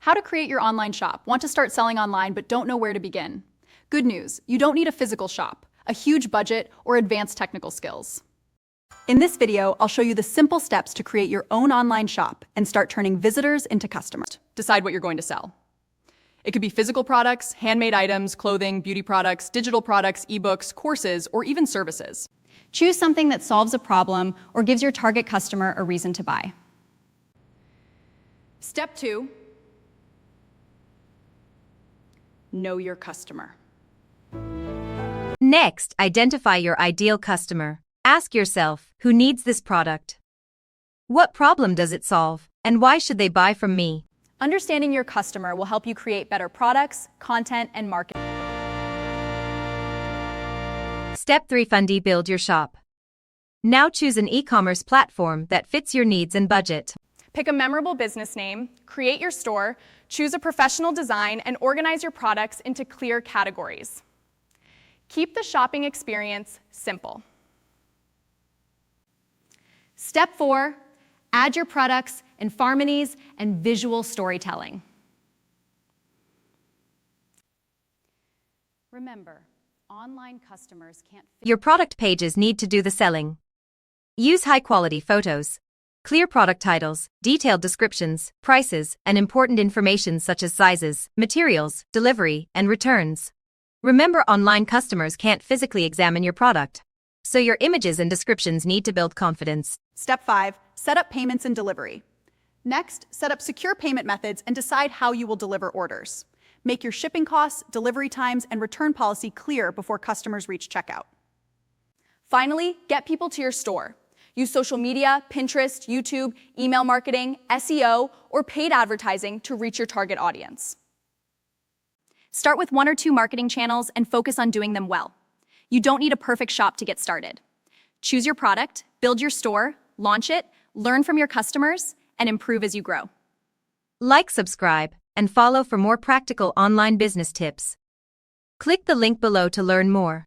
How to create your online shop. Want to start selling online but don't know where to begin? Good news, you don't need a physical shop, a huge budget, or advanced technical skills. In this video, I'll show you the simple steps to create your own online shop and start turning visitors into customers. Decide what you're going to sell. It could be physical products, handmade items, clothing, beauty products, digital products, ebooks, courses, or even services. Choose something that solves a problem or gives your target customer a reason to buy. Step 2, know your customer. Next, identify your ideal customer. Ask yourself, who needs this product? What problem does it solve? And why should they buy from me? Understanding your customer will help you create better products, content, and marketing. Step 3, build your shop. Now choose an e-commerce platform that fits your needs and budget. Pick a memorable business name, create your store, choose a professional design, and organize your products into clear categories. Keep the shopping experience simple. Step 4, add your products in harmonies and visual storytelling. Remember, online customers can't fit. Your product pages need to do the selling. Use high-quality photos, clear product titles, detailed descriptions, prices, and important information such as sizes, materials, delivery, and returns. Remember, online customers can't physically examine your product, so your images and descriptions need to build confidence. Step 5, set up payments and delivery. Next, set up secure payment methods and decide how you will deliver orders. Make your shipping costs, delivery times, and return policy clear before customers reach checkout. Finally, get people to your store. Use social media, Pinterest, YouTube, email marketing, SEO, or paid advertising to reach your target audience. Start with 1 or 2 marketing channels and focus on doing them well. You don't need a perfect shop to get started. Choose your product, build your store, launch it, learn from your customers, and improve as you grow. Like, subscribe, and follow for more practical online business tips. Click the link below to learn more.